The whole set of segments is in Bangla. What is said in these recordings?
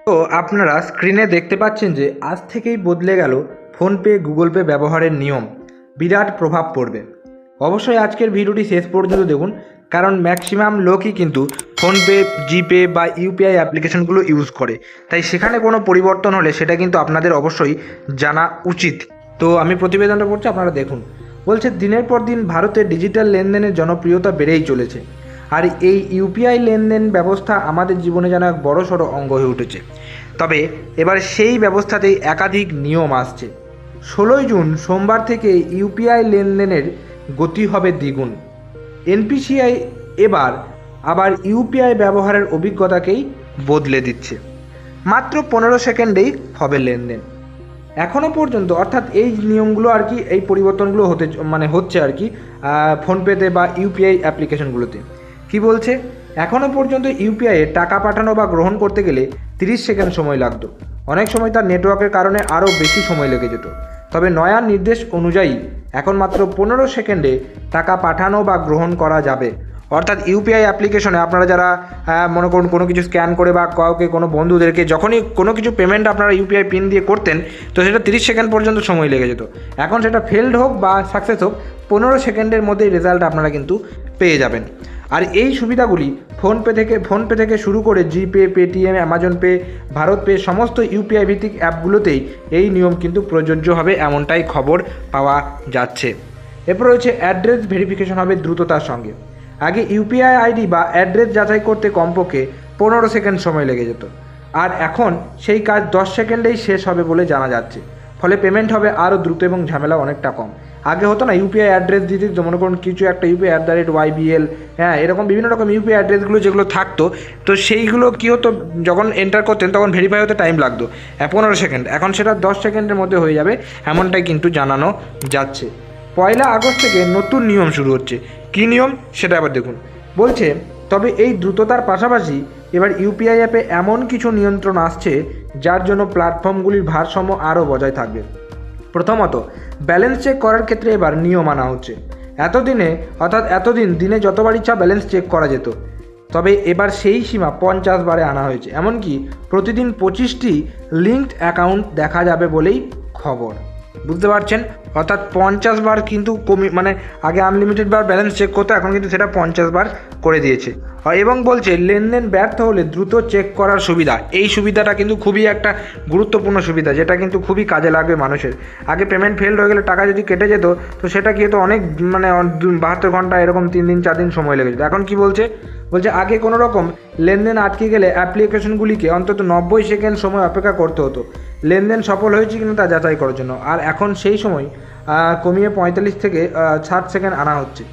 তো আপনারা স্ক্রিনে দেখতে পাচ্ছেন যে আজ থেকেই বদলে গেল ফোনপে গুগল পে ব্যবহারের নিয়ম, বিরাট প্রভাব পড়বে। অবশ্যই আজকের ভিডিওটি শেষ পর্যন্ত দেখুন, কারণ ম্যাক্সিমাম লোকই কিন্তু ফোনপে, জিপে বা ইউপিআই অ্যাপ্লিকেশনগুলো ইউজ করে, তাই সেখানে কোনো পরিবর্তন হলে সেটা কিন্তু আপনাদের অবশ্যই জানা উচিত। তো আমি প্রতিবেদনটা পড়ছি, আপনারা দেখুন। বলছে, দিনের পর দিন ভারতে ডিজিটাল লেনদেনের জনপ্রিয়তা বেড়েই চলেছে, আর এই ইউপিআই লেনদেন ব্যবস্থা আমাদের জীবনে যেন এক বড়সড় অঙ্গ হয়ে উঠেছে। তবে এবার সেই ব্যবস্থাতেই একাধিক নিয়ম আসছে। 16ই জুন সোমবার থেকে ইউপিআই লেনদেনের গতি হবে দ্বিগুণ। এনপিসিআই আবার ইউপিআই ব্যবহারের অভিজ্ঞতাকেই বদলে দিচ্ছে। মাত্র 15 সেকেন্ডেই হবে লেনদেন। এখনও পর্যন্ত, অর্থাৎ এই নিয়মগুলো আর কি, এই পরিবর্তনগুলো হচ্ছে আর কি ফোনপেতে বা ইউপিআই অ্যাপ্লিকেশনগুলোতে। কি বলছে, এখনও পর্যন্ত ইউপিআইয়ে টাকা পাঠানো বা গ্রহণ করতে গেলে 30 সেকেন্ড সময় লাগতো। অনেক সময় তার নেটওয়ার্কের কারণে আরও বেশি সময় লেগে যেত। তবে নয়া নির্দেশ অনুযায়ী এখন মাত্র 15 সেকেন্ডে টাকা পাঠানো বা গ্রহণ করা যাবে। অর্থাৎ ইউপিআই অ্যাপ্লিকেশনে আপনারা যারা মনে করুন কোনো কিছু স্ক্যান করে বা কাউকে, কোনো বন্ধুদেরকে যখনই কোনো কিছু পেমেন্ট আপনারা ইউপিআই পিন দিয়ে করতেন, তো সেটা 30 সেকেন্ড পর্যন্ত সময় লেগে যেত। এখন সেটা ফেলড হোক বা সাকসেস হোক, 15 সেকেন্ডের মধ্যেই রেজাল্ট আপনারা কিন্তু পেয়ে যাবেন। আর এই সুবিধাগুলি ফোনপে থেকে শুরু করে GPay, Paytm, Amazon Pay, BharatPe, সমস্ত ইউপিআই ভিত্তিক অ্যাপগুলোতেই এই নিয়ম কিন্তু প্রযোজ্য হবে, এমনটাই খবর পাওয়া যাচ্ছে। এরপর রয়েছে অ্যাড্রেস ভেরিফিকেশন হবে দ্রুততার সঙ্গে। আগে ইউপিআই আইডি বা অ্যাড্রেস যাচাই করতে কমপক্ষে 15 সেকেন্ড সময় লেগে যেত, আর এখন সেই কাজ 10 সেকেন্ডেই শেষ হবে বলে জানা যাচ্ছে। ফলে পেমেন্ট হবে আরও দ্রুত এবং ঝামেলা অনেকটা কম। আগে হতো না, ইউপিআই অ্যাড্রেস দিতে, মনে করুন কিছু একটা ইউপিআই @YBL, এরকম বিভিন্ন রকম ইউপিআই অ্যাড্রেসগুলো যেগুলো থাকতো, তো সেইগুলো কী হতো, যখন এন্টার করতেন তখন ভেরিফাই হতে টাইম লাগতো 15 সেকেন্ড। এখন সেটা 10 সেকেন্ডের মধ্যে হয়ে যাবে, এমনটাই কিন্তু জানানো যাচ্ছে। 1 আগস্ট থেকে নতুন নিয়ম শুরু হচ্ছে। কী নিয়ম সেটা আবার দেখুন। বলছে, তবে এই দ্রুততার পাশাপাশি এবার ইউপিআই অ্যাপে এমন কিছু নিয়ন্ত্রণ আসছে যার জন্য প্ল্যাটফর্মগুলির ভারসাম্য আরও বজায় থাকবে। প্রথমত, ব্যালেন্স চেক করার ক্ষেত্রে এবার নিয়ম আনা হচ্ছে। এতদিন দিনে যতবার ইচ্ছা ব্যালেন্স চেক করা যেত, তবে এবার সেই সীমা 50 বারে আনা হয়েছে। এমনকি প্রতিদিন 25টি লিঙ্কড অ্যাকাউন্ট দেখা যাবে বলেই খবর। বুঝতে পারছেন, অর্থাৎ 50 বার কিন্তু আগে আনলিমিটেড বার ব্যালেন্স চেক করতো, এখন কিন্তু সেটা 50 বার করে দিয়েছে। এবং বলছে, লেনদেন ব্যর্থ হলে দ্রুত চেক করার সুবিধা। এই সুবিধাটা কিন্তু খুবই একটা গুরুত্বপূর্ণ সুবিধা, যেটা কিন্তু খুবই কাজে লাগবে মানুষের। আগে পেমেন্ট ফেলড হয়ে গেলে টাকা যদি কেটে যেত, তো সেটা কি হতো, অনেক 72 ঘন্টা এরকম 3 দিন 4 দিন সময় লেগে যেত। এখন কি বলছে, আগে কোনো রকম লেনদেন আটকে গেলে অ্যাপ্লিকেশনগুলিকে অন্তত 90 সেকেন্ড সময় অপেক্ষা করতে হতো লেনদেন সফল হয়েছে কিনা তা যাচাই করার জন্য। আর এখন সেই সময় কমিয়ে 45 থেকে 60 সেকেন্ড আনা হচ্ছে।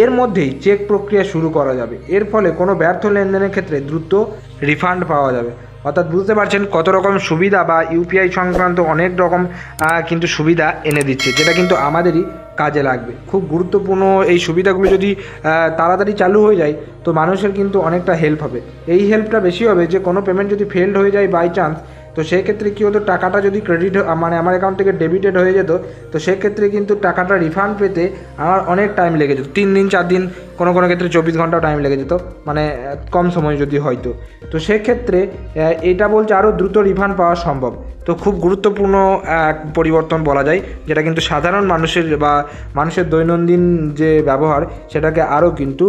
এর মধ্যেই চেক প্রক্রিয়া শুরু করা যাবে। এর ফলে কোনো ব্যর্থ লেনদেনের ক্ষেত্রে দ্রুত রিফান্ড পাওয়া যাবে। অর্থাৎ বুঝতে পারছেন কত রকম সুবিধা, বা ইউপিআই সংক্রান্ত অনেক রকম কিন্তু সুবিধা এনে দিচ্ছে, যেটা কিন্তু আমাদেরই কাজে লাগবে। খুব গুরুত্বপূর্ণ এই সুবিধাগুলো যদি তাড়াতাড়ি চালু হয়ে যায়, তো মানুষের কিন্তু অনেকটা হেল্প হবে। এই হেল্পটা বেশি হবে যে কোনো পেমেন্ট যদি ফেলড হয়ে যায় বাই চান্স, তো সেক্ষেত্রে কী হতো, টাকাটা যদি ক্রেডিট আমার অ্যাকাউন্ট থেকে ডেবিটেড হয়ে যেত, তো সেক্ষেত্রে কিন্তু টাকাটা রিফান্ড পেতে আমার অনেক টাইম লেগে যেত, 3 দিন 4 দিন, কোনো ক্ষেত্রে 24 ঘন্টাও টাইম লেগে যেত, কম সময় যদি হয়তো। তো সেক্ষেত্রে এটা বলছে আরও দ্রুত রিফান্ড পাওয়া সম্ভব। তো খুব গুরুত্বপূর্ণ এক পরিবর্তন বলা যায়, যেটা কিন্তু সাধারণ মানুষের দৈনন্দিন যে ব্যবহার, সেটাকে আরও কিন্তু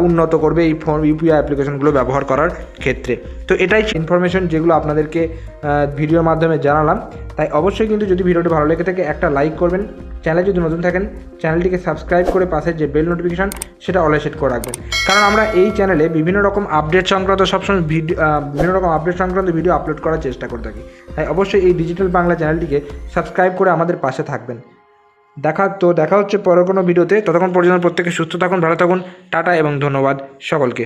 উন্নত করবে এই ইউপিআই অ্যাপ্লিকেশনগুলো ব্যবহার করার ক্ষেত্রে। তো এটাই ইনফরমেশন যেগুলো আপনাদেরকে ভিডিওর মাধ্যমে জানালাম। তাই অবশ্যই কিন্তু যদি ভিডিওটি ভালো লেগে থাকে একটা লাইক করবেন, চ্যানেলে যদি নতুন থাকেন চ্যানেলটিকে সাবস্ক্রাইব করে পাশে যে বেল নোটিফিকেশন সেটা অলে সেট করে রাখবেন, কারণ আমরা এই চ্যানেলে বিভিন্ন রকম আপডেট সংক্রান্ত ভিডিও আপলোড করার চেষ্টা করে থাকি। তাই অবশ্যই এই ডিজিটাল বাংলা চ্যানেলটিকে সাবস্ক্রাইব করে আমাদের পাশে থাকবেন। দেখা হচ্ছে পরের কোনো ভিডিওতে। ততক্ষণ পর্যন্ত প্রত্যেকে সুস্থ থাকুন, ভালো থাকুন। টাটা এবং ধন্যবাদ সকলকে।